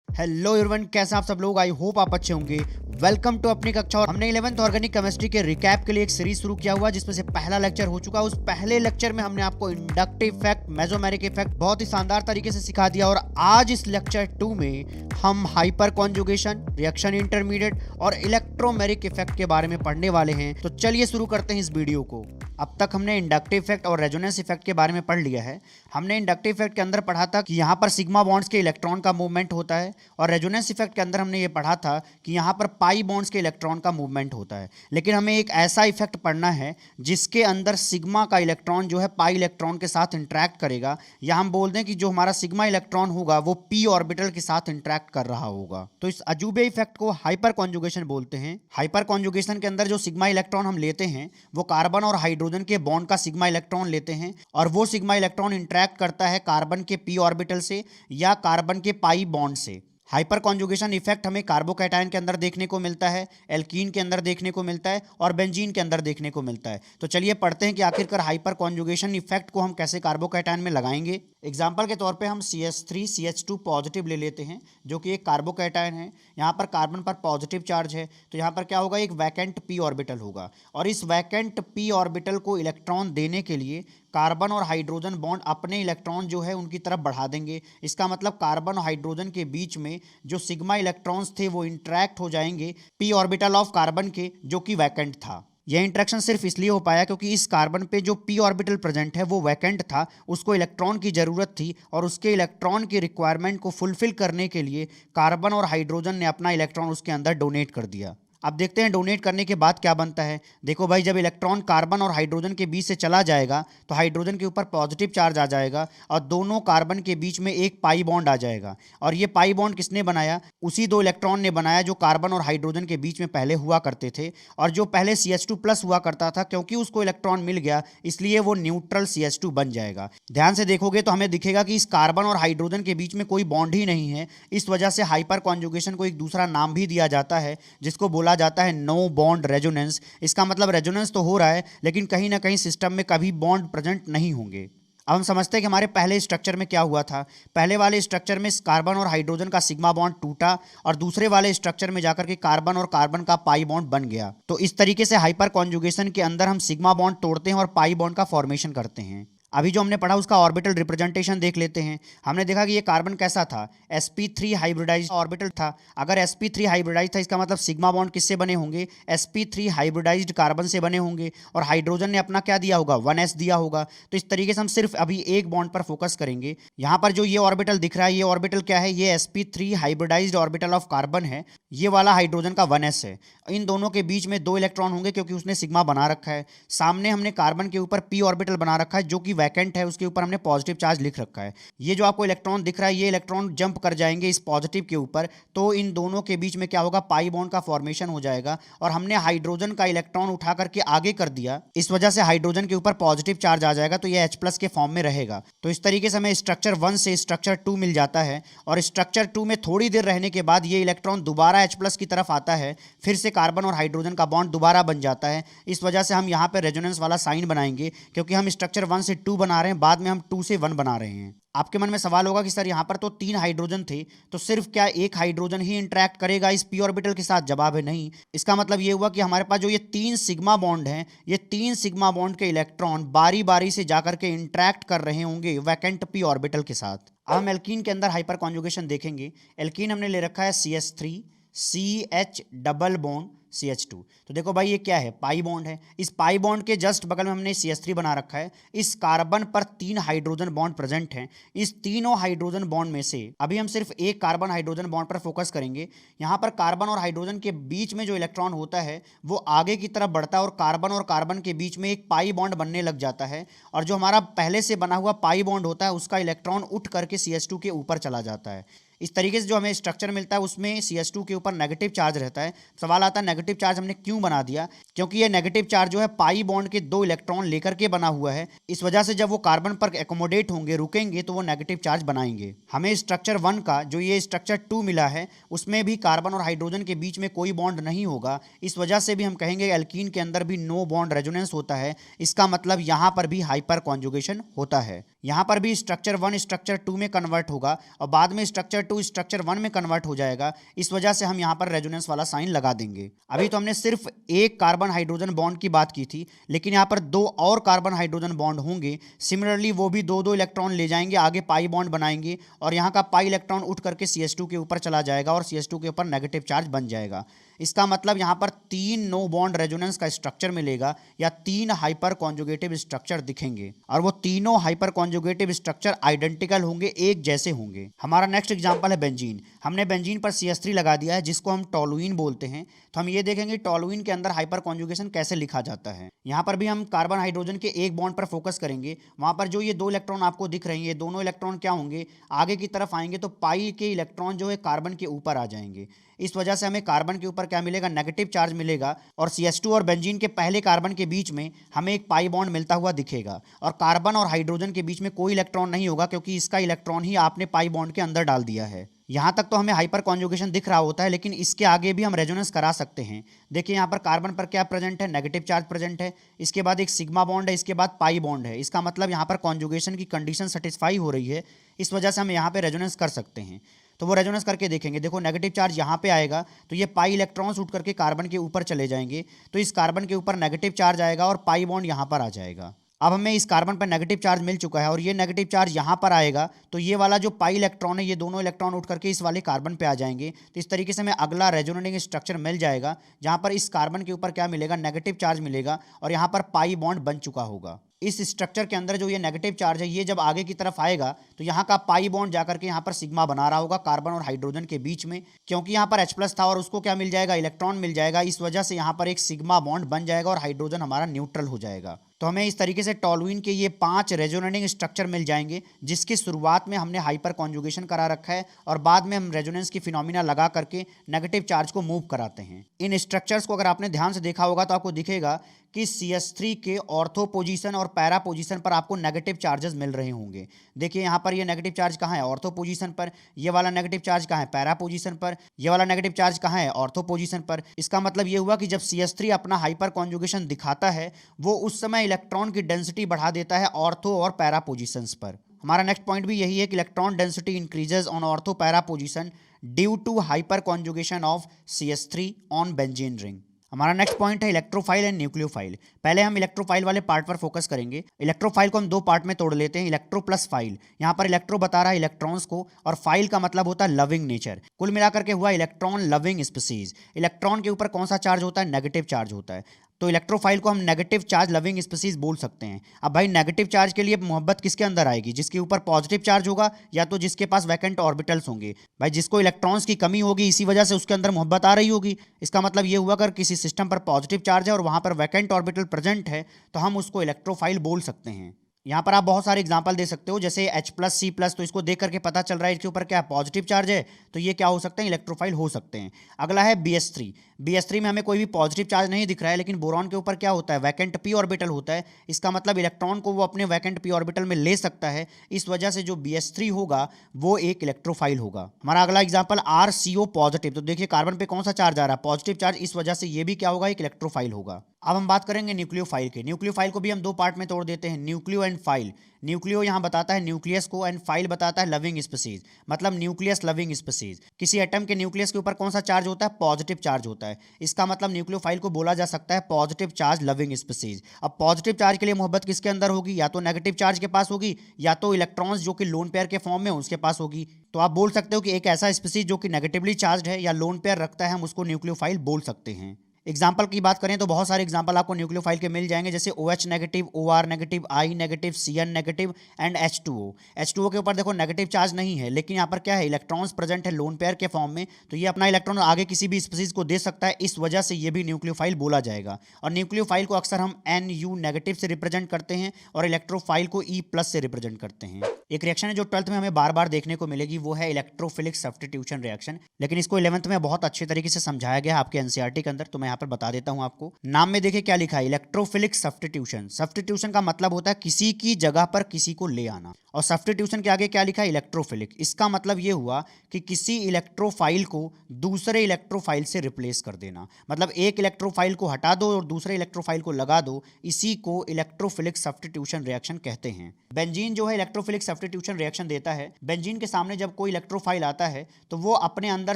Hello everyone, कैसे आप सब लोग। आई होप आप अच्छे होंगे। वेलकम टू अपनी कक्षा। और हमने 11th ऑर्गेनिक केमिस्ट्री के रिकैप के लिए एक सीरीज शुरू किया हुआ, जिसमें से पहला लेक्चर हो चुका। उस पहले लेक्चर में हमने आपको इंडक्टिव इफेक्ट, मेसोमेरिक इफेक्ट बहुत ही शानदार तरीके से सिखा दिया। और आज इस लेक्चर 2 में हम हाइपर कॉन्जुगेशन, रिएक्शन इंटरमीडिएट और इलेक्ट्रोमेरिक इफेक्ट के बारे में पढ़ने वाले हैं। तो चलिए शुरू करते हैं इस वीडियो को। अब तक हमने इंडक्टिव इफेक्ट और रेजोनेंस इफेक्ट के बारे में पढ़ लिया है। हमने इंडक्टिव इफेक्ट के अंदर पढ़ा था कि यहाँ पर सिग्मा बॉन्ड्स के इलेक्ट्रॉन का मूवमेंट होता है, और रेजोनेंस इफेक्ट के अंदर हमने ये पढ़ा था कि यहाँ पर पाई बॉन्ड्स के इलेक्ट्रॉन का मूवमेंट होता है। लेकिन हमें एक ऐसा इफेक्ट पढ़ना है जिसके अंदर सिग्मा का इलेक्ट्रॉन जो है पाई इलेक्ट्रॉन के साथ इंटरेक्ट करेगा, या हम बोल दें कि जो हमारा सिग्मा इलेक्ट्रॉन होगा वो पी ऑर्बिटल के साथ इंटरेक्ट कर रहा होगा। तो इस अजूबे इफेक्ट को हाइपर कॉन्जुगेशन बोलते हैं। हाइपर कॉन्जुगेशन के अंदर जो सिग्मा इलेक्ट्रॉन हम लेते हैं वो कार्बन और हाइड्रोजन के बॉन्ड का सिग्मा इलेक्ट्रॉन लेते हैं, और वो सिग्मा इलेक्ट्रॉन इंटरेक्ट करता है कार्बन के पी ऑर्बिटल से या कार्बन के पाई बॉन्ड से। हाइपर कॉन्जुगेशन इफेक्ट हमें कार्बोकैटायन के अंदर देखने को मिलता है, एल्कीन के अंदर देखने को मिलता है, और बेंजीन के अंदर देखने को मिलता है। तो चलिए पढ़ते हैं कि आखिरकार हाइपर कॉन्जुगेशन इफेक्ट को हम कैसे कार्बोकैटायन में लगाएंगे। एग्जाम्पल के तौर पे हम CH3CH2 पॉजिटिव ले लेते हैं, जो कि एक कार्बोकैटायन है। यहाँ पर कार्बन पर पॉजिटिव चार्ज है, तो यहाँ पर क्या होगा, एक वैकेंट पी ऑर्बिटल होगा, और इस वैकेंट पी ऑर्बिटल को इलेक्ट्रॉन देने के लिए कार्बन और हाइड्रोजन बॉन्ड अपने इलेक्ट्रॉन जो है उनकी तरफ बढ़ा देंगे। इसका मतलब कार्बन और हाइड्रोजन के बीच में जो सिग्मा इलेक्ट्रॉन्स थे वो इंटरेक्ट हो जाएंगे पी ऑर्बिटल ऑफ कार्बन के, जो कि वैकेंट था। यह इंटरेक्शन सिर्फ इसलिए हो पाया क्योंकि इस कार्बन पे जो पी ऑर्बिटल प्रेजेंट है वो वैकेंट था, उसको इलेक्ट्रॉन की ज़रूरत थी, और उसके इलेक्ट्रॉन की रिक्वायरमेंट को फुलफिल करने के लिए कार्बन और हाइड्रोजन ने अपना इलेक्ट्रॉन उसके अंदर डोनेट कर दिया। अब देखते हैं डोनेट करने के बाद क्या बनता है। देखो भाई, जब इलेक्ट्रॉन कार्बन और हाइड्रोजन के बीच से चला जाएगा तो हाइड्रोजन के ऊपर पॉजिटिव चार्ज आ जाएगा, और दोनों कार्बन के बीच में एक पाई बॉन्ड आ जाएगा। और ये पाई बॉन्ड किसने बनाया? उसी दो इलेक्ट्रॉन ने बनाया जो कार्बन और हाइड्रोजन के बीच में पहले हुआ करते थे, और जो पहले CH2+ हुआ करता था, क्योंकि उसको इलेक्ट्रॉन मिल गया इसलिए वो न्यूट्रल CH2 बन जाएगा। ध्यान से देखोगे तो हमें दिखेगा कि इस कार्बन और हाइड्रोजन के बीच में कोई बॉन्ड ही नहीं है। इस वजह से हाइपर कॉन्जुगेशन को एक दूसरा नाम भी दिया जाता है, जिसको बोला जाता है नो बॉन्ड रेजोनेंस। इसका मतलब रेजोनेंस तो हो रहा है, लेकिन कहीं ना कहीं सिस्टम में कभी बॉन्ड प्रेजेंट नहीं होंगे। अब हम समझते हैं कि हमारे पहले स्ट्रक्चर में क्या हुआ था। पहले वाले स्ट्रक्चर में कार्बन और हाइड्रोजन का सिग्मा बॉन्ड टूटा, और दूसरे वाले स्ट्रक्चर में जाकर के कार्बन और कार्बन का पाई बॉन्ड बन गया। तो इस तरीके से हाइपर कॉन्जुगेशन के अंदर हम सिग्मा बॉन्ड तोड़ते हैं और पाई बॉन्ड का फॉर्मेशन करते हैं। अभी जो हमने पढ़ा उसका ऑर्बिटल रिप्रेजेंटेशन देख लेते हैं। हमने देखा कि ये कार्बन कैसा था, sp3 हाइब्रिडाइज्ड ऑर्बिटल था। अगर sp3 हाइब्रिडाइज्ड था, इसका मतलब सिग्मा बॉन्ड किससे बने होंगे? sp3 हाइब्रिडाइज्ड कार्बन से बने होंगे, और हाइड्रोजन ने अपना क्या दिया होगा? 1s दिया होगा। तो इस तरीके से हम सिर्फ अभी एक बॉन्ड पर फोकस करेंगे। यहाँ पर जो ये ऑर्बिटल दिख रहा है, ये ऑर्बिटल क्या है? ये sp3 hybridised orbital of carbon है। ये वाला हाइड्रोजन का 1s है। इन दोनों के बीच में 2 इलेक्ट्रॉन होंगे क्योंकि उसने सिग्मा बना रखा है। सामने हमने कार्बन के ऊपर p ऑर्बिटल बना रखा है जो कि वैकेंट है, उसके ऊपर हमने पॉजिटिव चार्ज लिख रखा है। ये जो आपको इलेक्ट्रॉन दिख रहा है, ये इलेक्ट्रॉन जंप कर जाएंगे इस पॉजिटिव के ऊपर, तो इन दोनों के बीच में क्या होगा? पाई बॉन्ड का फॉर्मेशन हो जाएगा, और हमने हाइड्रोजन का इलेक्ट्रॉन उठा करके आगे कर दिया, इस वजह से हाइड्रोजन के ऊपर पॉजिटिव चार्ज आ जाएगा, तो ये H+ के फॉर्म में रहेगा। तो इस तरीके से हमें स्ट्रक्चर 1 से स्ट्रक्चर 2 मिल जाता है, और स्ट्रक्चर 2 में थोड़ी देर रहने के बाद ये इलेक्ट्रॉन दोबारा H+ की तरफ आता है, फिर से कार्बन और हाइड्रोजन का बॉन्ड दोबारा बन जाता है। इस वजह से हम यहाँ पे रेजोनेंस वाला साइन बनाएंगे, क्योंकि हम स्ट्रक्चर 1 से 2 बना रहे हैं, बाद में हम 2 से 1 बना रहे हैं। आपके मन में सवाल होगा कि सर यहाँ पर तो 3 हाइड्रोजन थे, तो सिर्फ क्या एक हाइड्रोजन ही इंटरेक्ट करेगा इस पी ऑर्बिटल के साथ? जवाब है नहीं। इसका मतलब ये हुआ कि हमारे पास जो ये 3 सिग्मा बॉन्ड हैं, ये 3 सिग्मा बॉन्ड के इलेक्ट्रॉन बारी बारी से जाकर के इंटरेक्ट कर रहे होंगे वैकेंट पी ऑर्बिटल के साथ। अब हम एल्कीन के अंदर हाइपर कॉन्जुगेशन देखेंगे। एल्कीन हमने ले रखा है CH3 CH double bond CH2। तो देखो भाई, ये क्या है? पाई बॉन्ड है। इस पाई बॉन्ड के जस्ट बगल में हमने CH3 बना रखा है। इस कार्बन पर 3 हाइड्रोजन बॉन्ड प्रेजेंट हैं। इस तीनों हाइड्रोजन बॉन्ड में से अभी हम सिर्फ एक कार्बन हाइड्रोजन बॉन्ड पर फोकस करेंगे। यहाँ पर कार्बन और हाइड्रोजन के बीच में जो इलेक्ट्रॉन होता है वो आगे की तरफ बढ़ता है, और कार्बन के बीच में एक पाई बॉन्ड बनने लग जाता है, और जो हमारा पहले से बना हुआ पाई बॉन्ड होता है उसका इलेक्ट्रॉन उठ करके CH2 के ऊपर चला जाता है। इस तरीके से जो हमें स्ट्रक्चर मिलता है उसमें CH2 के ऊपर नेगेटिव चार्ज रहता है। सवाल आता है नेगेटिव चार्ज हमने क्यों बना दिया? क्योंकि ये नेगेटिव चार्ज जो है पाई बॉन्ड के 2 इलेक्ट्रॉन लेकर के बना हुआ है। इस वजह से जब वो कार्बन पर एकोमोडेट होंगे, रुकेंगे, तो वो नेगेटिव चार्ज बनाएंगे। हमें स्ट्रक्चर 1 का जो ये स्ट्रक्चर 2 मिला है उसमें भी कार्बन और हाइड्रोजन के बीच में कोई बॉन्ड नहीं होगा। इस वजह से भी हम कहेंगे एल्कीन के अंदर भी नो बॉन्ड रेजोनेंस होता है। इसका मतलब यहाँ पर भी हाइपर कॉन्जुगेशन होता है। यहाँ पर भी स्ट्रक्चर 1 स्ट्रक्चर 2 में कन्वर्ट होगा और बाद में स्ट्रक्चर 2 स्ट्रक्चर 1 में कन्वर्ट हो जाएगा। इस वजह से हम यहाँ पर रेजोनेंस वाला साइन लगा देंगे। अभी तो हमने सिर्फ एक कार्बन हाइड्रोजन बॉन्ड की बात की थी, लेकिन यहाँ पर 2 और कार्बन हाइड्रोजन बॉन्ड होंगे। सिमिलरली वो भी 2-2 इलेक्ट्रॉन ले जाएंगे, आगे पाई बॉन्ड बनाएंगे और यहाँ का पाई इलेक्ट्रॉन उठ करके CH2 के ऊपर चला जाएगा और CH2 के ऊपर नेगेटिव चार्ज बन जाएगा। इसका मतलब यहाँ पर 3 नो बॉन्ड रेजोनेंस का स्ट्रक्चर मिलेगा या 3 हाइपर कॉन्जुगेटिव स्ट्रक्चर दिखेंगे और वो तीनों हाइपर कॉन्जुगेटिव स्ट्रक्चर आइडेंटिकल होंगे, एक जैसे होंगे। हमारा नेक्स्ट एग्जांपल है बेंजीन। हमने बेंजीन पर CH3 लगा दिया है जिसको हम टोलुइन बोलते हैं। तो हम ये देखेंगे टोलुइन के अंदर हाइपर कॉन्जुगेशन कैसे लिखा जाता है। यहाँ पर भी हम कार्बन हाइड्रोजन के एक बॉन्ड पर फोकस करेंगे। वहाँ पर जो ये 2 इलेक्ट्रॉन आपको दिख रहे हैं, ये दोनों इलेक्ट्रॉन क्या होंगे, आगे की तरफ आएंगे तो पाई के इलेक्ट्रॉन जो है कार्बन के ऊपर आ जाएंगे। इस वजह से हमें कार्बन के ऊपर क्या मिलेगा, नेगेटिव चार्ज मिलेगा और CH2 और बेंजीन के पहले कार्बन के बीच में हमें एक पाई बॉन्ड मिलता हुआ दिखेगा और कार्बन और हाइड्रोजन के बीच में कोई इलेक्ट्रॉन नहीं होगा क्योंकि इसका इलेक्ट्रॉन ही आपने पाई बॉन्ड के अंदर डाल दिया है। यहाँ तक तो हमें हाइपर कॉन्जुगेशन दिख रहा होता है, लेकिन इसके आगे भी हम रेजोनेंस करा सकते हैं। देखिए यहाँ पर कार्बन पर क्या प्रेजेंट है, नेगेटिव चार्ज प्रेजेंट है। इसके बाद एक सिग्मा बॉन्ड है, इसके बाद पाई बॉन्ड है। इसका मतलब यहाँ पर कॉन्जुगेशन की कंडीशन सेटिस्फाई हो रही है। इस वजह से हम यहाँ पे रेजोनेंस कर सकते हैं। तो वो रेजोनेंस करके देखेंगे। देखो नेगेटिव चार्ज यहाँ पे आएगा तो ये पाई इलेक्ट्रॉन्स उठ करके कार्बन के ऊपर चले जाएंगे, तो इस कार्बन के ऊपर नेगेटिव चार्ज आएगा और पाई बॉन्ड यहाँ पर आ जाएगा। अब हमें इस कार्बन पर नेगेटिव चार्ज मिल चुका है और ये नेगेटिव चार्ज यहाँ पर आएगा तो ये वाला जो पाई इलेक्ट्रॉन है, ये दोनों इलेक्ट्रॉन उठ करके इस वाले कार्बन पे आ जाएंगे। तो इस तरीके से हमें अगला रेजोनेटिंग स्ट्रक्चर मिल जाएगा जहाँ पर इस कार्बन के ऊपर क्या मिलेगा, नेगेटिव चार्ज मिलेगा और यहाँ पर पाई बॉन्ड बन चुका होगा। इस स्ट्रक्चर के अंदर जो ये नेगेटिव चार्ज है, ये जब आगे की तरफ आएगा तो यहाँ का पाई बॉन्ड जाकर के यहाँ पर सिग्मा बना रहा होगा कार्बन और हाइड्रोजन के बीच में, क्योंकि यहाँ पर H+ था और उसको क्या मिल जाएगा, इलेक्ट्रॉन मिल जाएगा। इस वजह से यहाँ पर एक सिग्मा बॉन्ड बन जाएगा और हाइड्रोजन हमारा न्यूट्रल हो जाएगा। तो हमें इस तरीके से टोलुइन के ये 5 रेजोनेटिंग स्ट्रक्चर मिल जाएंगे जिसकी शुरुआत में हमने हाइपर कॉन्जुगेशन करा रखा है और बाद में हम रेजोनेंस की फिनोमिना लगा करके नेगेटिव चार्ज को मूव कराते हैं। इन स्ट्रक्चर्स को अगर आपने ध्यान से देखा होगा तो आपको दिखेगा कि CH3 के ऑर्थो पोजीशन और पैरा पोजीशन पर आपको नेगेटिव चार्जेस मिल रहे होंगे। देखिए यहाँ पर ये नेगेटिव चार्ज कहाँ है, ऑर्थो पोजीशन पर। ये वाला नेगेटिव चार्ज कहाँ है, पैरा पोजीशन पर। ये वाला नेगेटिव चार्ज कहाँ है, ऑर्थो पोजीशन पर। इसका मतलब ये हुआ कि जब CH3 अपना हाइपर कॉन्जुगेशन दिखाता है वो उस समय इलेक्ट्रॉन की डेंसिटी बढ़ा देता है ऑर्थो और पैरा पोजीशंस पर। हमारा नेक्स्ट पॉइंट भी यही है कि electron density increases on ortho para position due to hyperconjugation of CH3 on benzene ring. हमारा नेक्स्ट पॉइंट है इलेक्ट्रोफाइल एंड न्यूक्लियोफाइल। पहले हम इलेक्ट्रोफाइल वाले पार्ट पर फोकस करेंगे। इलेक्ट्रोफाइल को हम 2 पार्ट में तोड़ लेते हैं, इलेक्ट्रो प्लस फाइल। यहाँ पर इलेक्ट्रो बता रहा है इलेक्ट्रॉन्स को और फाइल का मतलब होता है लविंग नेचर। कुल मिलाकर के हुआ इलेक्ट्रॉन लविंग स्पीसीज। इलेक्ट्रॉन के ऊपर कौन सा चार्ज होता है, नेगेटिव चार्ज होता है। तो इलेक्ट्रोफाइल को हम नेगेटिव चार्ज लविंग स्पीसीज बोल सकते हैं। अब भाई नेगेटिव चार्ज के लिए मोहब्बत किसके अंदर आएगी, जिसके ऊपर पॉजिटिव चार्ज होगा या तो जिसके पास वैकेंट ऑर्बिटल्स होंगे। भाई जिसको इलेक्ट्रॉन्स की कमी होगी इसी वजह से उसके अंदर मोहब्बत आ रही होगी। इसका मतलब ये हुआ अगर किसी सिस्टम पर पॉजिटिव चार्ज है और वहां पर वैकेंट ऑर्बिटल प्रेजेंट है तो हम उसको इलेक्ट्रोफाइल बोल सकते हैं। यहाँ पर आप बहुत सारे एग्जांपल दे सकते हो, जैसे H+, C+, तो इसको देख करके पता चल रहा है इसके ऊपर क्या पॉजिटिव चार्ज है, तो ये क्या हो सकते हैं, इलेक्ट्रोफाइल हो सकते हैं। अगला है BH3। BH3 में हमें कोई भी पॉजिटिव चार्ज नहीं दिख रहा है, लेकिन बोरॉन के ऊपर क्या होता है, वैकेंट p ऑर्बिटल होता है। इसका मतलब इलेक्ट्रॉन को वो अपने वैकेंट p ऑर्बिटल में ले सकता है। इस वजह से जो BH3 होगा वो एक इलेक्ट्रोफाइल होगा। हमारा अगला एग्जाम्पल RCO पॉजिटिव। तो देखिए कार्बन पे कौन सा चार्ज आ रहा है, पॉजिटिव चार्ज। इस वजह से ये भी क्या होगा, एक इलेक्ट्रोफाइल होगा। अब हम बात करेंगे न्यूक्लियोफाइल के। न्यूक्लियोफाइल को भी हम 2 पार्ट में तोड़ देते हैं, न्यूक्लियो एंड फाइल। न्यूक्लियो यहाँ बताता है न्यूक्लियस को एंड फाइल बताता है लविंग स्पीसीज, मतलब न्यूक्लियस लविंग स्पीसीज। किसी एटम के न्यूक्लियस के ऊपर कौन सा चार्ज होता है, पॉजिटिव चार्ज होता है। इसका मतलब न्यूक्लियोफाइल को बोला जा सकता है पॉजिटिव चार्ज लविंग स्पीसीज। अब पॉजिटिव चार्ज के लिए मोहब्बत किसके अंदर होगी, या तो नेगेटिव चार्ज के पास होगी या तो इलेक्ट्रॉन्स जो कि लोन पेयर के फॉर्म में उसके पास होगी। तो आप बोल सकते हो कि एक ऐसा स्पीसीज जो कि नेगेटिवली चार्ज है या लोन पेयर रखता है, हम उसको न्यूक्लियोफाइल बोल सकते हैं। एग्जाम्पल की बात करें तो बहुत सारे एग्जाम्पल आपको न्यूक्लियोफाइल के मिल जाएंगे, जैसे OH negative, OR negative, I negative, CN negative and H2O। H2O के ऊपर देखो नेगेटिव चार्ज नहीं है, लेकिन यहाँ पर क्या है, इलेक्ट्रॉन्स प्रेजेंट है लोन पेयर के फॉर्म में, तो ये अपना इलेक्ट्रॉन आगे किसी भी स्पीसीज को दे सकता है। इस वजह से ये भी न्यूक्लियोफाइल बोला जाएगा। और न्यूक्लियोफाइल को अक्सर हम NU नेगेटिव से रिप्रेजेंट करते हैं और इलेक्ट्रोफाइल को E+ से रिप्रेजेंट करते हैं। एक रिएक्शन है जो 12th में हमें बार बार देखने को मिलेगी, वो है इलेक्ट्रोफिलिक सब्स्टिट्यूशन रिएक्शन। लेकिन इसको 11th में बहुत अच्छे तरीके से समझाया गया है आपके एनसीईआरटी के अंदर, तो मैं यहाँ पर बता देता हूँ आपको। नाम में देखिए क्या लिखा है, इलेक्ट्रोफिलिक सब्स्टिट्यूशन। सब्स्टिट्यूशन का मतलब होता है किसी की जगह पर किसी को ले आना, और सब्स्टिट्यूशन के आगे क्या लिखा है, इलेक्ट्रोफिलिक। इसका मतलब ये हुआ कि किसी इलेक्ट्रोफाइल को दूसरे इलेक्ट्रोफाइल से रिप्लेस कर देना। मतलब एक इलेक्ट्रोफाइल को हटा दो और दूसरे इलेक्ट्रोफाइल को लगा दो, इसी को इलेक्ट्रोफिलिक सब्स्टिट्यूशन रिएक्शन कहते हैं। बेंजीन जो है इलेक्ट्रोफिलिक सब्स्टिट्यूशन रिएक्शन देता है। बेंजीन के सामने जब कोई इलेक्ट्रोफाइल आता है तो वो अपने अंदर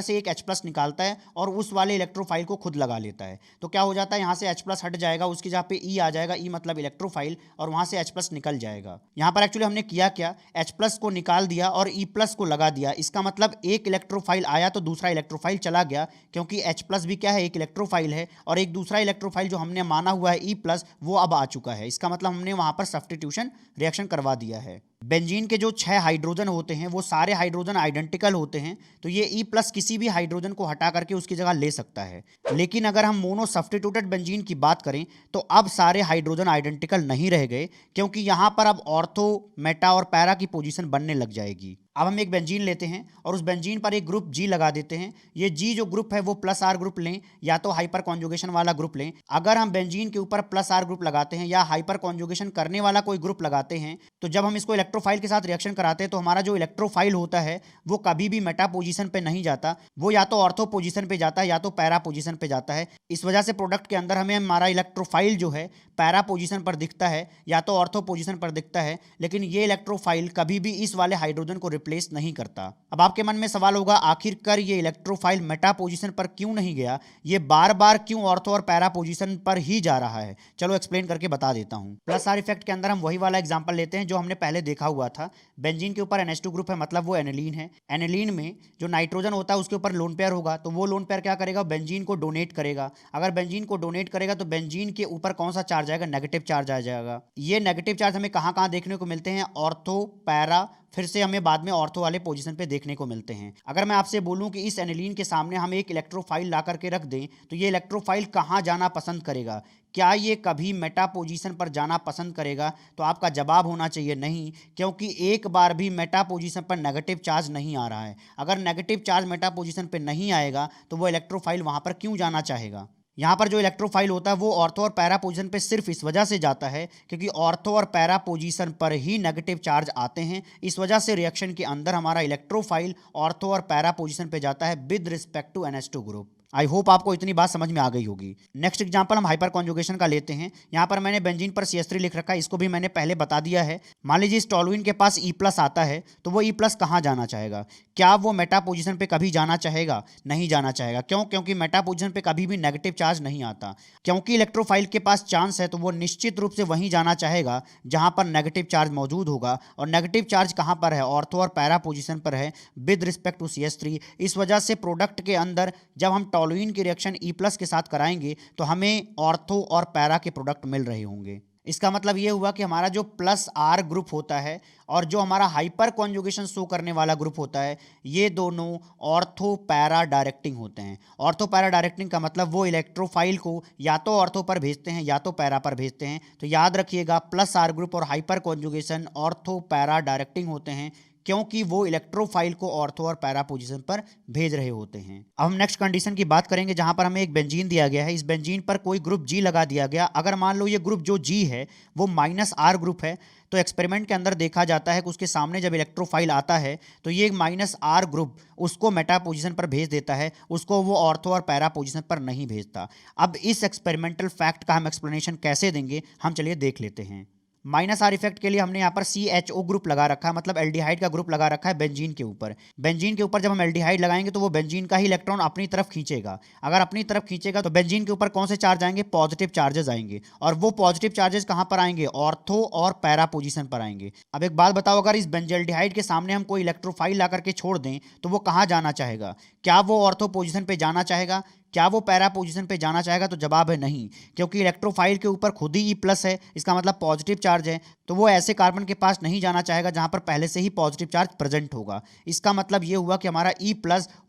से एक H+ निकालता है और उस वाले इलेक्ट्रोफाइल को खुद लगा लेता है। तो क्या हो जाता है, यहाँ से H+ हट जाएगा, उसकी जगह पे E आ जाएगा, E मतलब इलेक्ट्रोफाइल, और वहां से H+ निकल जाएगा। यहाँ पर एक्चुअली हमने किया क्या, H+ को निकाल दिया और E+ को लगा दिया। इसका मतलब एक इलेक्ट्रोफाइल आया तो दूसरा इलेक्ट्रोफाइल चला गया, क्योंकि H+ भी क्या है, एक इलेक्ट्रोफाइल है, और एक दूसरा इलेक्ट्रोफाइल जो हमने माना हुआ है E+, वो अब आ चुका है। इसका मतलब हमने वहां पर सब्स्टिट्यूशन रिएक्शन करवा दिया है। बेंजीन के जो 6 हाइड्रोजन होते हैं वो सारे हाइड्रोजन आइडेंटिकल होते हैं, तो ये E+ किसी भी हाइड्रोजन को हटा करके उसकी जगह ले सकता है। लेकिन अगर हम मोनो सब्स्टिट्यूटेड बेंजीन की बात करें तो अब सारे हाइड्रोजन आइडेंटिकल नहीं रह गए, क्योंकि यहां पर अब ऑर्थो, मेटा और पैरा की पोजीशन बनने लग जाएगी। अब हम एक बेंजीन लेते हैं और उस बेंजीन पर एक ग्रुप G लगा देते हैं। ये G जो ग्रुप है वो +R ग्रुप लें या तो हाइपर कॉन्जुगेशन वाला ग्रुप लें। अगर हम बेंजीन के ऊपर +R ग्रुप लगाते हैं या हाइपर कॉन्जुगेशन करने वाला कोई ग्रुप लगाते हैं, तो जब हम इसको इलेक्ट्रोफाइल के साथ रिएक्शन कराते हैं तो हमारा जो इलेक्ट्रोफाइल होता है वो कभी भी मेटा पोजीशन पे नहीं जाता, वो या तो ऑर्थो पोजीशन पे जाता है या तो पैरा पोजीशन पे जाता है। इस वजह से प्रोडक्ट के अंदर हमें हमारा इलेक्ट्रोफाइल जो है पैरा पोजीशन पर दिखता है या तो ऑर्थो पोजीशन पर दिखता है, लेकिन ये इलेक्ट्रोफाइल कभी भी इस वाले हाइड्रोजन को रिप्लेस नहीं करता। अब आपके मन में सवाल होगा, आखिरकार ये इलेक्ट्रोफाइल मेटा पोजीशन पर क्यों नहीं गया, ये बार बार क्यों ऑर्थो और पैरा पोजीशन पर ही जा रहा है? चलो एक्सप्लेन करके बता देता हूं। +R इफेक्ट के अंदर हम वही वाला एग्जांपल लेते हैं जो हमने पहले देखा हुआ था। बेंजीन के ऊपर NH2 ग्रुप है, मतलब वो एनिलीन है। एनिलीन में जो नाइट्रोजन होता है उसके ऊपर लोन पेयर होगा, तो वो लोन पेयर क्या करेगा, बेंजीन को डोनेट करेगा। अगर बेंजीन को डोनेट करेगा तो बेंजीन के ऊपर कौन सा चार्ज आएगा, नेगेटिव चार्ज आ जाएगा। ये नेगेटिव चार्ज हमें कहां कहां देखने को मिलते हैं, ऑर्थो, पैरा, फिर से हमें बाद में ऑर्थो वाले पोजीशन पे देखने को मिलते हैं। अगर मैं आपसे बोलूं कि इस एनिलीन के सामने हम एक इलेक्ट्रोफाइल ला करके रख दें तो ये इलेक्ट्रोफाइल कहां जाना पसंद करेगा, क्या ये कभी मेटा पोजीशन पर जाना पसंद करेगा? तो आपका जवाब होना चाहिए नहीं, क्योंकि एक बार भी मेटा पोजीशन पर नेगेटिव चार्ज नहीं आ रहा है। अगर नेगेटिव चार्ज मेटा पोजीशन पर नहीं आएगा तो वो इलेक्ट्रोफाइल वहां पर क्यों जाना चाहेगा? यहाँ पर जो इलेक्ट्रोफाइल होता है वो ऑर्थो और पैरा पोजीशन पे सिर्फ इस वजह से जाता है क्योंकि ऑर्थो और पैरा पोजीशन पर ही नेगेटिव चार्ज आते हैं। इस वजह से रिएक्शन के अंदर हमारा इलेक्ट्रोफाइल ऑर्थो और पैरा पोजीशन पे जाता है with respect to NH2 group. I hope आपको इतनी बात समझ में आ गई होगी। नेक्स्ट एग्जांपल हम हाइपर कॉन्जुगेशन का लेते हैं। यहाँ पर मैंने बेंजीन पर CH3 लिख रखा है, इसको भी मैंने पहले बता दिया है। मान लीजिए इस टॉलुइन के पास E+ आता है तो वो E+ कहाँ जाना चाहेगा? क्या वो मेटा पोजीशन पे कभी जाना चाहेगा? नहीं जाना चाहेगा। क्यों? क्योंकि मेटा पोजीशन पे कभी भी नेगेटिव चार्ज नहीं आता। क्योंकि इलेक्ट्रोफाइल के पास चांस है तो वो निश्चित रूप से वहीं जाना चाहेगा जहां पर नेगेटिव चार्ज मौजूद होगा, और नेगेटिव चार्ज कहां पर है, ऑर्थो और पैरा पोजीशन पर है विद रिस्पेक्ट टू CH3। इस वजह से प्रोडक्ट के अंदर जब हम टॉलुइन की रिएक्शन E+ के साथ कराएंगे तो हमें ऑर्थो और पैरा के प्रोडक्ट मिल रहे होंगे। इसका मतलब ये हुआ कि हमारा जो +R ग्रुप होता है और जो हमारा हाइपर कॉन्जुगेशन शो करने वाला ग्रुप होता है, ये दोनों ऑर्थो पैरा डायरेक्टिंग होते हैं। ऑर्थो पैरा डायरेक्टिंग का मतलब वो इलेक्ट्रोफाइल को या तो ऑर्थो पर भेजते हैं या तो पैरा पर भेजते हैं। तो याद रखिएगा, +R ग्रुप और hyper conjugation ortho para directing होते हैं क्योंकि वो इलेक्ट्रोफाइल को ऑर्थो और पैरा पोजीशन पर भेज रहे होते हैं। अब हम नेक्स्ट कंडीशन की बात करेंगे जहां पर हमें एक बेंजीन दिया गया है। इस बेंजीन पर कोई ग्रुप G लगा दिया गया। अगर मान लो ये ग्रुप जो G है वो -R ग्रुप है, तो एक्सपेरिमेंट के अंदर देखा जाता है कि उसके सामने जब इलेक्ट्रोफाइल आता है तो ये -R ग्रुप उसको मेटा पोजीशन पर भेज देता है, उसको वो ऑर्थो और पैरा पोजीशन पर नहीं भेजता। अब इस एक्सपेरिमेंटल फैक्ट का हम एक्सप्लेनेशन कैसे देंगे, हम चलिए देख लेते हैं। -R इफेक्ट के लिए हमने यहाँ पर CHO ग्रुप लगा रखा है, मतलब एल्डिहाइड का ग्रुप लगा रखा है बेंजीन के ऊपर। बेंजीन के ऊपर जब हम एल्डिहाइड लगाएंगे तो वो बेंजीन का ही इलेक्ट्रॉन अपनी तरफ खींचेगा। अगर अपनी तरफ खींचेगा तो बेंजीन के ऊपर कौन से चार्ज आएंगे, पॉजिटिव चार्जेस आएंगे, और वो पॉजिटिव चार्जेस कहाँ पर आएंगे, ऑर्थो और पैरा पोजीशन पर आएंगे। अब एक बात बताओ, अगर इस बेंजल्डिहाइड के सामने हम कोई इलेक्ट्रोफाइल ला करके छोड़ दें तो वो कहाँ जाना चाहेगा? क्या वो ऑर्थो पोजीशन पे जाना चाहेगा? क्या वो पैरा पोजीशन पे जाना चाहेगा? तो जवाब है नहीं, क्योंकि इलेक्ट्रोफाइल के ऊपर खुद ही E+ है, इसका मतलब पॉजिटिव चार्ज है, तो वो ऐसे कार्बन के पास नहीं जाना चाहेगा जहां पर पहले से ही पॉजिटिव चार्ज प्रेजेंट होगा। इसका मतलब ये हुआ कि हमारा E+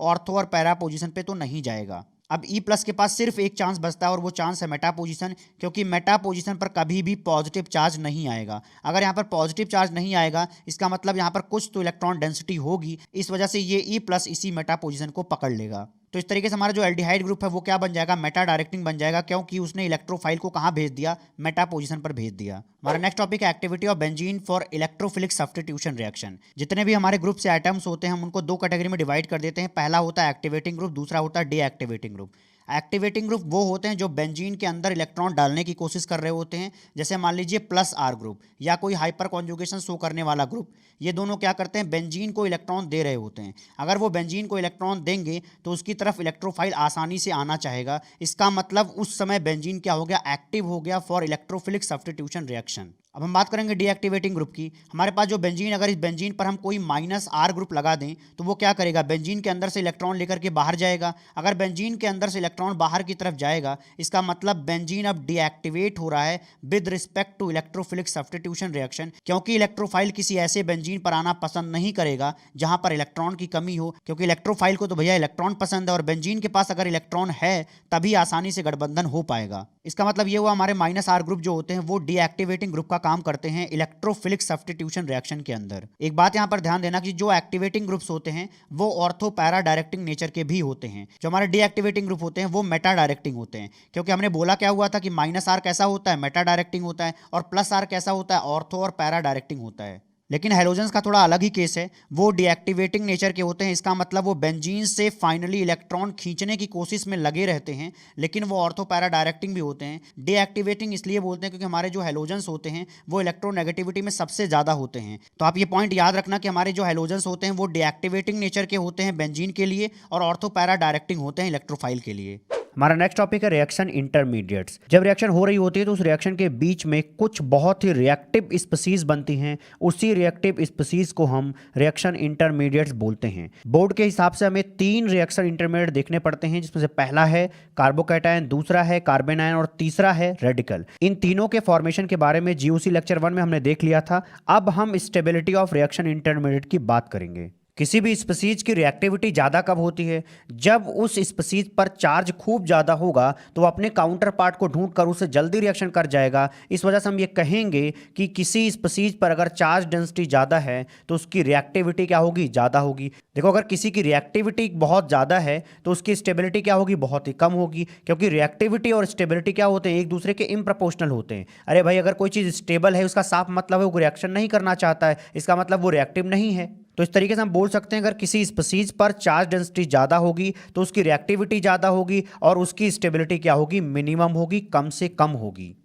ऑर्थो और पैरा पोजीशन पे तो नहीं जाएगा। अब ई प्लस के पास सिर्फ एक चांस बचता है और वो चांस है मेटा पोजीशन, क्योंकि मेटा पोजीशन पर कभी भी पॉजिटिव चार्ज नहीं आएगा। अगर यहाँ पर पॉजिटिव चार्ज नहीं आएगा इसका मतलब यहाँ पर कुछ तो इलेक्ट्रॉन डेंसिटी होगी, इस वजह से ये ई प्लस इसी मेटा पोजीशन को पकड़ लेगा। तो इस तरीके से हमारा जो एल्डिहाइड ग्रुप है वो क्या बन जाएगा, मेटा डायरेक्टिंग बन जाएगा, क्योंकि उसने इलेक्ट्रोफाइल को कहाँ भेज दिया, मेटा पोजीशन पर भेज दिया। हमारा नेक्स्ट टॉपिक है activity of benzene for electrophilic substitution reaction. जितने भी हमारे ग्रुप से एटम्स होते हैं हम उनको दो कैटेगरी में डिवाइड कर देते हैं। पहला होता है एक्टिवेटिंग ग्रुप, दूसरा होता है डीएक्टिवेटिंग ग्रुप। एक्टिवेटिंग ग्रुप वो होते हैं जो बेंजीन के अंदर इलेक्ट्रॉन डालने की कोशिश कर रहे होते हैं, जैसे मान लीजिए प्लस आर ग्रुप या कोई हाइपर कॉन्जुगेशन शो करने वाला ग्रुप। ये दोनों क्या करते हैं, बेंजीन को इलेक्ट्रॉन दे रहे होते हैं। अगर वो बेंजीन को इलेक्ट्रॉन देंगे तो उसकी तरफ इलेक्ट्रोफाइल आसानी से आना चाहेगा। इसका मतलब उस समय बेंजीन क्या हो गया, एक्टिव हो गया फॉर इलेक्ट्रोफिलिक सब्स्टिट्यूशन रिएक्शन। अब हम बात करेंगे डीएक्टिवेटिंग ग्रुप की। हमारे पास जो बेंजीन, अगर इस बेंजीन पर हम कोई माइनस आर ग्रुप लगा दें तो वो क्या करेगा, बेंजीन के अंदर से इलेक्ट्रॉन लेकर के बाहर जाएगा। अगर बेंजीन के अंदर से इलेक्ट्रॉन बाहर की तरफ जाएगा इसका मतलब बेंजीन अब डीएक्टिवेट हो रहा है with respect to electrophilic substitution reaction, क्योंकि इलेक्ट्रोफाइल किसी ऐसे बेंजीन पर आना पसंद नहीं करेगा जहां पर इलेक्ट्रॉन की कमी हो, क्योंकि इलेक्ट्रोफाइल को तो भैया इलेक्ट्रॉन पसंद है और बेंजीन के पास अगर इलेक्ट्रॉन है तभी आसानी से गठबंधन हो पाएगा। इसका मतलब ये हुआ हमारे माइनस आर ग्रुप जो होते हैं वो डीएक्टिवेटिंग ग्रुप का काम करते हैं इलेक्ट्रोफिलिक सब्स्टिट्यूशन रिएक्शन के अंदर। एक बात यहां पर ध्यान देना कि जो एक्टिवेटिंग ग्रुप्स होते हैं वो ऑर्थो पैरा डायरेक्टिंग नेचर के भी होते हैं। जो हमारे डीएक्टिवेटिंग ग्रुप होते हैं वो मेटा डायरेक्टिंग होते हैं, क्योंकि हमने बोला क्या हुआ था कि माइनस आर कैसा होता है, मेटा डायरेक्टिंग होता है, और प्लस आर कैसा होता है, ऑर्थो और पैरा डायरेक्टिंग होता है। लेकिन हैलोजेंस का थोड़ा अलग ही केस है, वो डीएक्टिवेटिंग नेचर के होते हैं। इसका मतलब वो बेंजीन से फाइनली इलेक्ट्रॉन खींचने की कोशिश में लगे रहते हैं, लेकिन वो ऑर्थो पैरा डायरेक्टिंग भी होते हैं। डीएक्टिवेटिंग इसलिए बोलते हैं क्योंकि हमारे जो हैलोजेंस होते हैं वो इलेक्ट्रोनेगेटिविटी में सबसे ज़्यादा होते हैं। तो आप ये पॉइंट याद रखना कि हमारे जो हैलोजेंस होते हैं वो डीएक्टिवेटिंग नेचर के होते हैं बेंजीन के लिए, और ऑर्थो पैरा डायरेक्टिंग होते हैं इलेक्ट्रोफाइल के लिए। हमारा नेक्स्ट टॉपिक है रिएक्शन इंटरमीडिएट्स। जब रिएक्शन हो रही होती है तो उस रिएक्शन के बीच में कुछ बहुत ही रिएक्टिव स्पीसीज बनती हैं, उसी रिएक्टिव स्पीसीज को हम रिएक्शन इंटरमीडिएट्स बोलते हैं। बोर्ड के हिसाब से हमें 3 रिएक्शन इंटरमीडिएट देखने पड़ते हैं, जिसमें से पहला है कार्बोकैटायन, दूसरा है कार्बन आयन और तीसरा है रेडिकल। इन तीनों के फॉर्मेशन के बारे में जीओसी लेक्चर 1 में हमने देख लिया था। अब हम स्टेबिलिटी ऑफ रिएक्शन इंटरमीडिएट की बात करेंगे। किसी भी स्पीसीज की रिएक्टिविटी ज़्यादा कब होती है, जब उस स्पीसीज पर चार्ज खूब ज़्यादा होगा तो वो अपने काउंटर पार्ट को ढूंढ कर उससे जल्दी रिएक्शन कर जाएगा। इस वजह से हम ये कहेंगे कि किसी स्पीसीज पर अगर चार्ज डेंसिटी ज़्यादा है तो उसकी रिएक्टिविटी क्या होगी, ज़्यादा होगी। देखो, अगर किसी की रिएक्टिविटी बहुत ज़्यादा है तो उसकी स्टेबिलिटी क्या होगी, बहुत ही कम होगी, क्योंकि रिएक्टिविटी और स्टेबिलिटी क्या होते हैं, एक दूसरे के इम्प्रपोर्शनल होते हैं। अरे भाई, अगर कोई चीज़ स्टेबल है उसका साफ मतलब है वो रिएक्शन नहीं करना चाहता है, इसका मतलब वो रिएक्टिव नहीं है। तो इस तरीके से हम बोल सकते हैं अगर किसी स्पीसीज पर चार्ज डेंसिटी ज़्यादा होगी तो उसकी रिएक्टिविटी ज़्यादा होगी और उसकी स्टेबिलिटी क्या होगी, मिनिमम होगी, कम से कम होगी।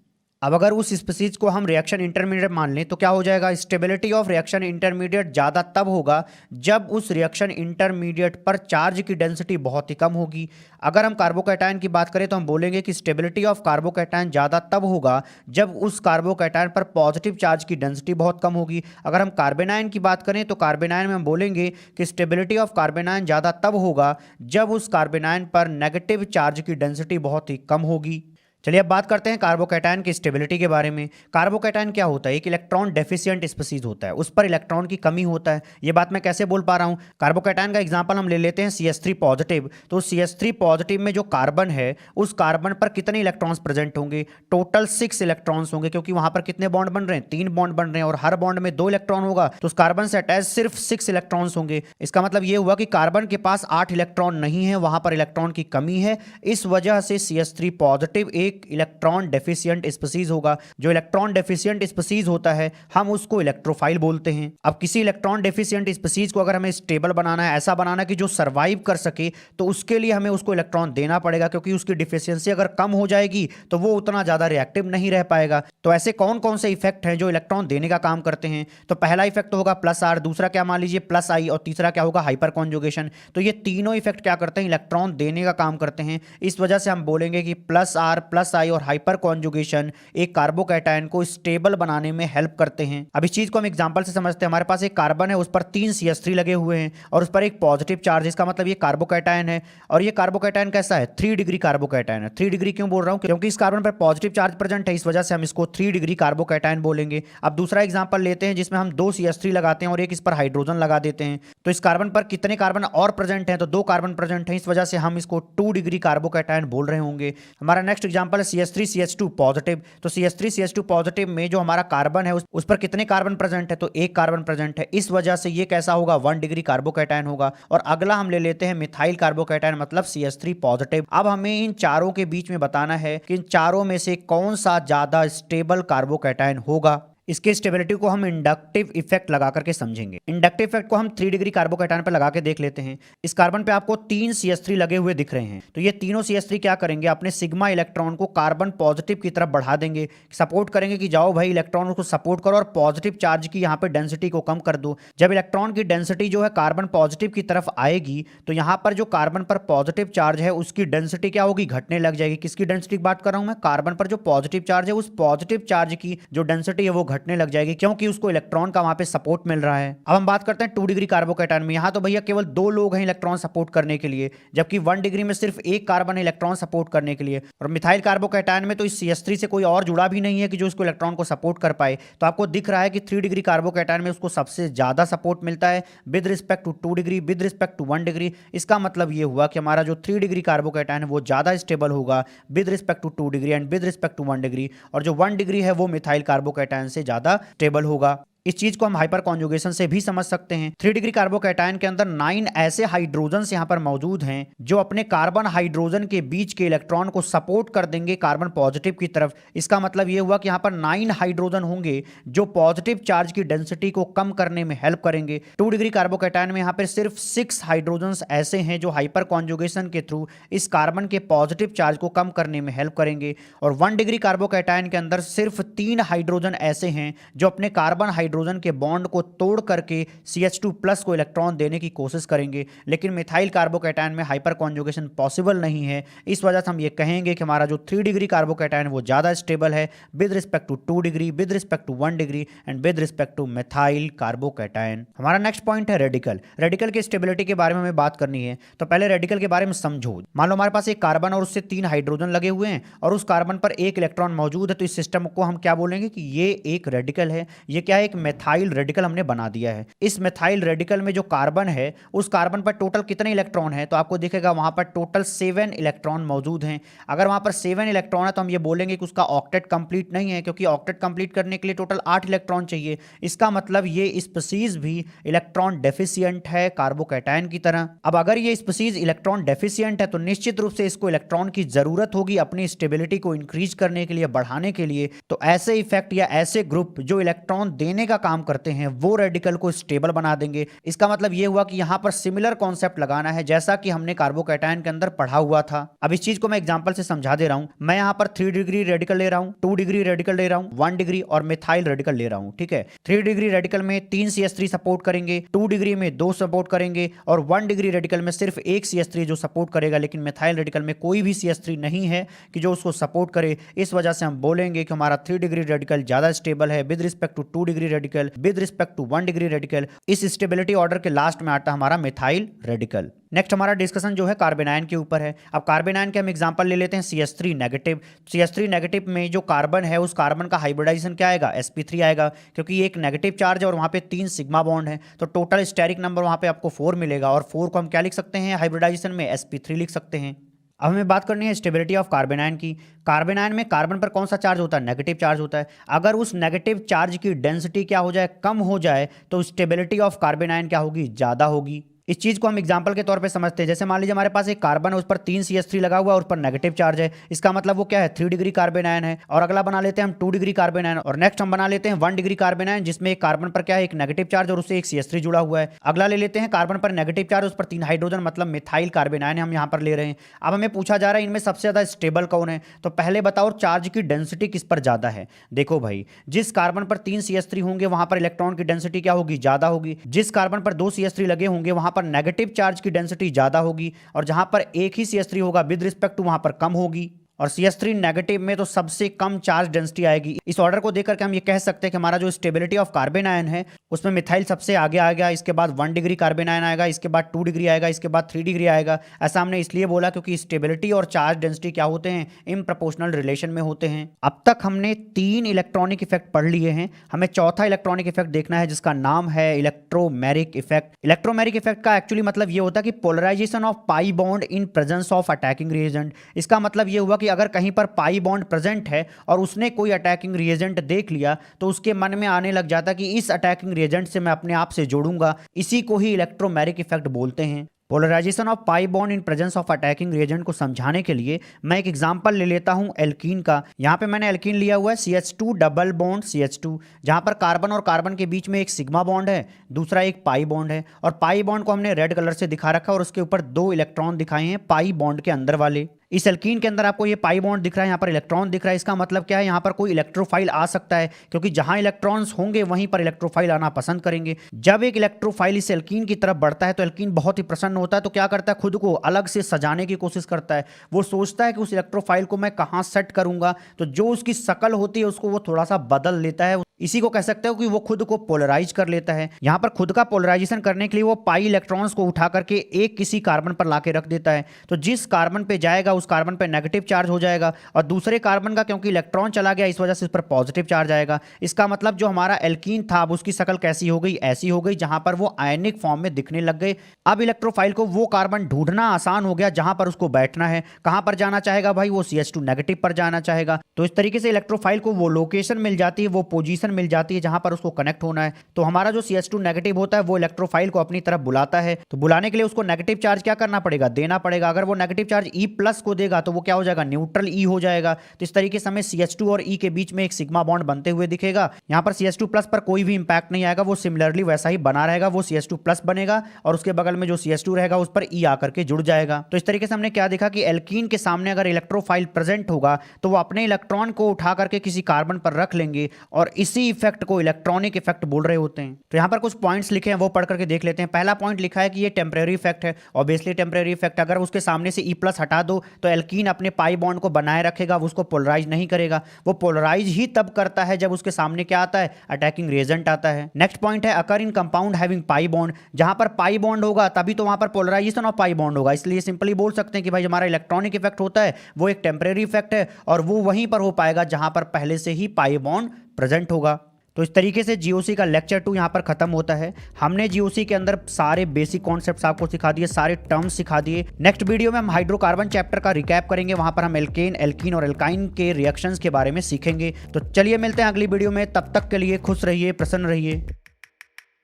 अब अगर उस स्पीसीज को हम रिएक्शन इंटरमीडिएट मान लें तो क्या हो जाएगा, स्टेबिलिटी ऑफ रिएक्शन इंटरमीडिएट ज़्यादा तब होगा जब उस रिएक्शन इंटरमीडिएट पर चार्ज की डेंसिटी बहुत ही कम होगी। अगर हम कार्बोकैटायन की बात करें तो हम बोलेंगे कि स्टेबिलिटी ऑफ कार्बोकैटायन ज़्यादा तब होगा जब उस कार्बोकैटायन पर पॉजिटिव चार्ज की डेंसिटी बहुत कम होगी। अगर हम कार्बन आयन की बात करें तो कार्बन आयन में हम बोलेंगे कि स्टेबिलिटी ऑफ कार्बन आयन ज़्यादा तब होगा जब उस कार्बन आयन पर नेगेटिव चार्ज की डेंसिटी बहुत ही कम होगी। चलिए अब बात करते हैं कार्बोकैटायन की स्टेबिलिटी के बारे में। कार्बोकैटायन क्या होता है, एक इलेक्ट्रॉन डेफिशिएंट स्पीसीज होता है, उस पर इलेक्ट्रॉन की कमी होता है। ये बात मैं कैसे बोल पा रहा हूँ, कार्बोकैटायन का एग्जांपल हम ले लेते हैं CH3 पॉजिटिव। तो CH3 पॉजिटिव में जो कार्बन है उस कार्बन पर कितने इलेक्ट्रॉन्स प्रेजेंट होंगे, टोटल 6 इलेक्ट्रॉन्स होंगे, क्योंकि वहां पर कितने बॉन्ड बन रहे हैं, 3 बॉन्ड बन रहे हैं और हर बॉन्ड में 2 इलेक्ट्रॉन होगा, तो उस कार्बन से अटैच सिर्फ 6 इलेक्ट्रॉन्स होंगे। इसका मतलब ये हुआ कि कार्बन के पास 8 इलेक्ट्रॉन नहीं है, वहां पर इलेक्ट्रॉन की कमी है। इस वजह से CH3 पॉजिटिव एक इलेक्ट्रॉन डेफिशिएंट स्पीसीज होगा। जो इलेक्ट्रॉन डेफिशिएंट स्पीसीज होता है हम उसको इलेक्ट्रोफाइल बोलते हैं। अब किसी इलेक्ट्रॉन डेफिशिएंट स्पीसीज को अगर हमें स्टेबल बनाना है, ऐसा बनाना कि जो सर्वाइव कर सके, तो उसके लिए हमें उसको इलेक्ट्रॉन देना पड़ेगा, क्योंकि उसकी डिफिशियंसी अगर कम हो जाएगी तो वो उतना ज्यादा रिएक्टिव नहीं रह पाएगा। तो ऐसे कौन कौन से इफेक्ट हैं जो इलेक्ट्रॉन देने का काम करते हैं, तो पहला इफेक्ट होगा प्लस आर, दूसरा क्या मान लीजिए प्लस आई, और तीसरा क्या होगा हाइपर कॉन्जुगेशन। तो ये तीनों इफेक्ट क्या करते हैं, इलेक्ट्रॉन देने का काम करते हैं। इस वजह से हम बोलेंगे कि प्लस आर प्लस आई और हाइपर कॉन्जुगेशन एक कार्बोकैटायन को स्टेबल बनाने में हेल्प करते हैं। अब इस चीज को हम एग्जांपल से समझते हैं। हमारे पास एक कार्बन है, उस पर 3 CH3 लगे हुए हैं और उस पर एक पॉजिटिव चार्ज, इसका मतलब ये कार्बोकैटायन है। और ये कार्बोकैटायन कैसा है? 3 डिग्री कार्बोकैटायन है। 3 डिग्री क्यों बोल रहा हूं? क्योंकि इस कार्बन पर पॉजिटिव चार्ज प्रेजेंट है, इस वजह से हम इसको 3 डिग्री कार्बोकैटायन बोलेंगे। अब दूसरा एग्जांपल लेते हैं जिसमें हम 2 CH3 लगाते हैं और एक इस पर हाइड्रोजन लगा देते हैं। तो इस कार्बन पर कितने कार्बन और प्रेजेंट हैं? तो 2 कार्बन प्रेजेंट हैं, इस वजह से हम इसको 2 डिग्री कार्बोकैटायन बोल रहे होंगे। हमारा नेक्स्ट एग्जांपल है CH3CH2 पॉजिटिव। तो CH3CH2 पॉजिटिव में जो हमारा कार्बन है उस पर कितने कार्बन प्रेजेंट है? तो 1 कार्बन प्रेजेंट है, इस वजह से ये कैसा होगा? 1 डिग्री कार्बोकैटायन होगा। और अगला हम ले लेते हैं मिथाइल कार्बोकैटायन, मतलब CH3 पॉजिटिव। अब हमें इन चारों के बीच में बताना है कि इन चारों में से कौन सा ज्यादा स्टेबल कार्बोकैटायन होगा। इसके स्टेबिलिटी को हम इंडक्टिव इफेक्ट लगा करके समझेंगे। इंडक्टिव इफेक्ट को हम 3 डिग्री कार्बोकैटायन पर लगा के देख लेते हैं। इस कार्बन पे आपको 3 CH3 लगे हुए दिख रहे हैं। तो ये तीनों CH3 क्या करेंगे? अपने सिग्मा इलेक्ट्रॉन को कार्बन पॉजिटिव की तरफ बढ़ा देंगे, सपोर्ट करेंगे कि जाओ भाई इलेक्ट्रॉन को सपोर्ट करो और पॉजिटिव चार्ज की यहाँ पे डेंसिटी को कम कर दो। जब इलेक्ट्रॉन की डेंसिटी जो है कार्बन पॉजिटिव की तरफ आएगी तो यहाँ पर जो कार्बन पर पॉजिटिव चार्ज है उसकी डेंसिटी क्या होगी? घटने लग जाएगी। किसकी डेंसिटी की बात कर रहा हूं मैं? कार्बन पर जो पॉजिटिव चार्ज है उस पॉजिटिव चार्ज की जो डेंसिटी है वो घटने लग जाएगी, क्योंकि उसको इलेक्ट्रॉन का वहां पे सपोर्ट मिल रहा है। अब हम बात करते हैं 2 डिग्री कार्बोकैटायन में। यहां तो भैया केवल 2 लोग हैं इलेक्ट्रॉन सपोर्ट करने के लिए, जबकि 1 डिग्री में सिर्फ 1 कार्बन है इलेक्ट्रॉन सपोर्ट करने के लिए। और मिथाइल कार्बोकैटायन में तो इस CH3 से कोई और जुड़ा भी नहीं है कि जो इसको इलेक्ट्रॉन को सपोर्ट कर पाए। तो आपको दिख रहा है कि 3 डिग्री कार्बोकैटायन में उसको सबसे ज्यादा सपोर्ट मिलता है with respect to 2 degree, with respect to 1 degree. इसका मतलब ये हुआ कि हमारा जो 3 डिग्री कार्बोकैटायन है वो ज्यादा स्टेबल होगा with respect to 2 degree and with respect to 1 degree, और जो 1 डिग्री है वो मिथाइल कार्बोकैटायन से ज्यादा स्टेबल होगा। इस चीज को हम हाइपर कॉन्जुगेशन से भी समझ सकते हैं। 3 डिग्री कार्बोकैटायन के अंदर 9 ऐसे हाइड्रोजन्स यहां पर मौजूद हैं जो अपने कार्बन हाइड्रोजन के बीच के इलेक्ट्रॉन को सपोर्ट कर देंगे कार्बन पॉजिटिव की तरफ। इसका मतलब यह हुआ कि यहां पर 9 हाइड्रोजन होंगे जो पॉजिटिव चार्ज की डेंसिटी को कम करने में हेल्प करेंगे। 2 डिग्री कार्बोकैटायन में यहां पर सिर्फ 6 हाइड्रोजन्स ऐसे हैं जो हाइपर कॉन्जुगेशन के थ्रू इस कार्बन के पॉजिटिव चार्ज को कम करने में हेल्प करेंगे। और 1 डिग्री कार्बोकैटायन के अंदर सिर्फ 3 हाइड्रोजन ऐसे हैं जो अपने कार्बन हाइड्रोजन के बॉन्ड को तोड़ करके CH2 प्लस को इलेक्ट्रॉन देने की कोशिश करेंगे। लेकिन मिथाइल कार्बोकैटायन में हाइपर कॉन्जुगेशन पॉसिबल नहीं है। इस वजह से हम ये कहेंगे कि हमारा जो 3 डिग्री कार्बोकैटायन वो ज्यादा स्टेबल है with respect to 2 degree, with respect to 1 degree and with respect to methyl carbocation. हमारा नेक्स्ट पॉइंट है रेडिकल। रेडिकल की स्टेबिलिटी के बारे में हमें बात करनी है। तो पहले रेडिकल के बारे में समझो। मान लो हमारे पास एक कार्बन और उससे 3 हाइड्रोजन लगे हुए हैं और उस कार्बन पर 1 इलेक्ट्रॉन मौजूद है, तो इस सिस्टम को हम क्या बोलेंगे कि ये एक रेडिकल है। ये क्या है? एक मिथाइल रेडिकल हमने बना दिया है। इस मिथाइल रेडिकल में जो कार्बन है उस कार्बन पर टोटल कितने इलेक्ट्रॉन है? तो आपको दिखेगा वहां पर टोटल 7 इलेक्ट्रॉन मौजूद हैं। अगर वहां पर 7 इलेक्ट्रॉन है तो हम ये बोलेंगे कि उसका ऑक्टेट कंप्लीट नहीं है, क्योंकि ऑक्टेट कंप्लीट करने के लिए टोटल 8 इलेक्ट्रॉन चाहिए। इसका मतलब ये स्पीसीज भी इलेक्ट्रॉन डेफिशिएंट है कार्बोकैटायन की तरह। अब अगर ये स्पीसीज इलेक्ट्रॉन डेफिशिएंट है तो निश्चित रूप से इसको इलेक्ट्रॉन की जरूरत होगी अपनी स्टेबिलिटी को इंक्रीज करने के लिए, बढ़ाने के लिए। तो ऐसे इफेक्ट या ऐसे ग्रुप जो इलेक्ट्रॉन देने का काम करते हैं वो रेडिकल को स्टेबल बना देंगे। इसका मतलब यह हुआ कि यहां पर सिमिलर कॉन्सेप्ट लगाना है जैसा कि हमने कार्बोकैटायन के अंदर पढ़ा हुआ था। अब इस चीज को मैं एग्जांपल से समझा दे रहा हूं। मैं यहां पर 3 डिग्री रेडिकल ले रहा हूं, 2 डिग्री रेडिकल ले रहा हूं, 1 डिग्री और मिथाइल रेडिकल ले रहा हूं। ठीक है, 3 डिग्री रेडिकल में 3 CH3 सपोर्ट करेंगे, 2 डिग्री में 2 सपोर्ट करेंगे और 1 डिग्री रेडिकल में सिर्फ 1 CH3 जो सपोर्ट करेगा। लेकिन मिथाइल रेडिकल में कोई भी CH3 नहीं है कि जो उसको सपोर्ट करे। इस वजह से हम बोलेंगे कि हमारा 3 डिग्री रेडिकल ज्यादा स्टेबल है with respect to 2 degree radical, with respect to 1 degree radical. इस स्टेबिलिटी ऑर्डर के लास्ट में आता हमारा मिथाइल रेडिकल। नेक्स्ट हमारा डिस्कशन जो है कार्बेनायन के ऊपर है। अब कार्बेनायन के हम एग्जांपल ले लेते हैं CH3 नेगेटिव। CH3 नेगेटिव में जो कार्बन है उस कार्बन का हाइब्रिडाइजेशन क्या आएगा? sp3 आएगा, क्योंकि ये एक नेगेटिव चार्ज है और वहां पे 3 सिग्मा बॉन्ड है। तो टोटल स्टेरिक नंबर वहां पे आपको 4 मिलेगा और 4 को हम क्या लिख सकते हैं हाइब्रिडाइजेशन में? sp3 लिख सकते हैं। अब हमें बात करनी है स्टेबिलिटी ऑफ कार्बेनायन की। कार्बेनायन में कार्बन पर कौन सा चार्ज होता है? नेगेटिव चार्ज होता है। अगर उस नेगेटिव चार्ज की डेंसिटी क्या हो जाए? कम हो जाए, तो स्टेबिलिटी ऑफ कार्बेनायन क्या होगी? ज्यादा होगी। इस चीज को हम एग्जांपल के तौर पे समझते हैं। जैसे मान लीजिए हमारे पास एक कार्बन है, उस पर 3 CH3 लगा हुआ है और उस पर नेगेटिव चार्ज है। इसका मतलब वो क्या है? 3 डिग्री कार्बेनायन है। और अगला बना लेते हैं हम 2 डिग्री कार्बेनायन और नेक्स्ट हम बना लेते हैं 1 डिग्री कार्बेनायन, जिसमें एक कार्बन पर क्या है? एक नेगेटिव चार्ज और उससे एक CH3 जुड़ा हुआ है। अगला ले लेते हैं कार्बन पर नेगेटिव चार्ज, उस पर 3 हाइड्रोजन, मतलब मिथाइल कार्बेनायन हम यहाँ पर ले रहे हैं। अब हमें पूछा जा रहा है इनमें सबसे ज्यादा स्टेबल कौन है? तो पहले बताओ चार्ज की डेंसिटी किस पर ज्यादा है? देखो भाई, जिस कार्बन पर 3 CH3 होंगे वहां पर इलेक्ट्रॉन की डेंसिटी क्या होगी? ज्यादा होगी। जिस कार्बन पर 2 CH3 लगे होंगे वहां पर नेगेटिव चार्ज की डेंसिटी ज्यादा होगी और जहां पर एक ही CH3 होगा विद रिस्पेक्ट टू वहां पर कम होगी। और CH3 नेगेटिव में तो सबसे कम चार्ज डेंसिटी आएगी। इस ऑर्डर को देख करके हम ये कह सकते हैं कि हमारा जो स्टेबिलिटी ऑफ कार्बन आयन है उसमें मिथाइल सबसे आगे आएगा, इसके बाद 1 डिग्री कार्बन आयन आएगा, इसके बाद 2 डिग्री आएगा, इसके बाद 3 डिग्री आएगा। ऐसा हमने इसलिए बोला क्योंकि स्टेबिलिटी और चार्ज डेंसिटी क्या होते हैं, इन प्रोपोर्शनल रिलेशन में होते हैं। अब तक हमने 3 इलेक्ट्रॉनिक इफेक्ट पढ़ लिए हैं, हमें चौथा इलेक्ट्रॉनिक इफेक्ट देखना है जिसका नाम है इलेक्ट्रोमेरिक इफेक्ट। इलेक्ट्रोमेरिक इफेक्ट का एक्चुअली मतलब ये होता है कि polarization of pi bond in presence of attacking reagent. इसका मतलब ये हुआ कि अगर कहीं पर पाई बॉन्ड प्रेजेंट है और उसने कोई अटैकिंग रिएजेंट देख लिया तो उसके मन में आने लग जाता कि इस अटैकिंग रिएजेंट से मैं अपने आप से जोड़ूंगा। इसी को ही इलेक्ट्रोमेरिक इफेक्ट बोलते हैं। Polarization of pi bond in presence of attacking reagent को समझाने के लिए मैं एक एग्जांपल ले लेता हूं एल्कीन का। यहां पे मैंने एल्कीन लिया हुआ है CH2 डबल बॉन्ड CH2, जहां पर कार्बन और कार्बन के बीच में एक सिग्मा बॉन्ड है, दूसरा एक पाई बॉन्ड है। और पाई बॉन्ड को हमने रेड कलर से दिखा रखा है और उसके ऊपर 2 इलेक्ट्रॉन दिखाए हैं पाई बॉन्ड के अंदर वाले। इस एल्कीन के अंदर आपको ये पाई बॉन्ड दिख रहा है, यहाँ पर इलेक्ट्रॉन दिख रहा है। इसका मतलब क्या है, यहाँ पर कोई इलेक्ट्रोफाइल आ सकता है क्योंकि जहां इलेक्ट्रॉन्स होंगे वहीं पर इलेक्ट्रोफाइल आना पसंद करेंगे। जब एक इलेक्ट्रोफाइल इस एल्कीन की तरफ बढ़ता है तो एल्कीन बहुत ही प्रसन्न होता है, तो क्या करता है, खुद को अलग से सजाने की कोशिश करता है। वो सोचता है कि उस इलेक्ट्रोफाइल को मैं कहाँ सेट करूंगा, तो जो उसकी शक्ल होती है उसको वो थोड़ा सा बदल लेता है। इसी को कह सकते हो कि वो खुद को पोलराइज कर लेता है। यहाँ पर खुद का पोलराइजेशन करने के लिए वो पाई इलेक्ट्रॉन्स को उठा करके एक किसी कार्बन पर लाके रख देता है। तो जिस कार्बन पे जाएगा उस कार्बन पे नेगेटिव चार्ज हो जाएगा और दूसरे कार्बन का क्योंकि इलेक्ट्रॉन चला गया इस वजह से उस पर पॉजिटिव चार्ज आएगा। इसका मतलब जो हमारा एल्कीन था अब उसकी शक्ल कैसी हो गई, ऐसी हो गई जहां पर वो आयनिक फॉर्म में दिखने लग गए। अब इलेक्ट्रोफाइल को वो कार्बन ढूंढना आसान हो गया जहां पर उसको बैठना है। कहां पर जाना चाहेगा भाई, वो CH2 नेगेटिव पर जाना चाहेगा। तो इस तरीके से इलेक्ट्रोफाइल को वो लोकेशन मिल जाती है, वो पोजीशन मिल जाती है जहां पर उसको कनेक्ट होना है। तो हमारा जो CH2 नेगेटिव होता है वो इलेक्ट्रोफाइल को अपनी तरफ बुलाता है। तो बुलाने के लिए उसको नेगेटिव चार्ज क्या करना पड़ेगा, देना पड़ेगा। अगर वो नेगेटिव चार्ज E+ को देगा तो वो क्या हो जाएगा, न्यूट्रल E हो जाएगा। तो इस तरीके से हमें CH2 और E के बीच में एक सिग्मा बॉन्ड बनते हुए दिखेगा। यहाँ पर CH2+ पर कोई भी इंपैक्ट नहीं आएगा, वो सिमिलरली वैसा ही बना रहेगा, वो CH2+ बनेगा और उसके बगल में जो CH2 रहेगा उस पर E आकर के जुड़ जाएगा। तो इस तरीके से हमने क्या देखा कि एल्कीन के सामने अगर इलेक्ट्रोफाइल प्रेजेंट होगा तो वो अपने इलेक्ट्रॉन को उठा करके किसी कार्बन पर रख लेंगे और इसी इफेक्ट को इलेक्ट्रॉनिक इफेक्ट बोल रहे होते हैं। तो यहाँ पर कुछ पॉइंट्स लिखे हैं वो पढ़ करके देख लेते हैं। पहला पॉइंट लिखा है कि ये टेम्परेरी इफेक्ट है। ऑब्वियसली टेम्परेरी इफेक्ट, अगर उसके सामने से E+ हटा दो तो एल्कीन अपने पाई बॉन्ड को बनाए रखेगा, वो उसको पोलराइज नहीं करेगा। वो पोलराइज ही तब करता है जब उसके सामने क्या आता है, अटैकिंग रिएजेंट आता है। नेक्स्ट पॉइंट है अकर इन कंपाउंड हैविंग पाई बॉन्ड। जहां पर पाई बॉन्ड होगा तभी तो वहां पर पोलराइजेशन ऑफ पाई बॉन्ड होगा। इसलिए सिंपली बोल सकते हैं कि भाई हमारा इलेक्ट्रॉनिक इफेक्ट होता है वो एक टेम्परेरी इफेक्ट है और वो वहीं पर हो पाएगा जहां पर पहले से ही पाई बॉन्ड प्रेजेंट होगा। तो इस तरीके से GOC का लेक्चर 2 यहाँ पर खत्म होता है। हमने GOC के अंदर सारे बेसिक कॉन्सेप्ट्स आपको सिखा दिए, सारे टर्म्स सिखा दिए। नेक्स्ट वीडियो में हम हाइड्रोकार्बन चैप्टर का रिकैप करेंगे, वहां पर हम एल्केन, एल्कीन और एल्काइन के रिएक्शंस के बारे में सीखेंगे। तो चलिए मिलते हैं अगली वीडियो में, तब तक के लिए खुश रहिए, प्रसन्न रहिए।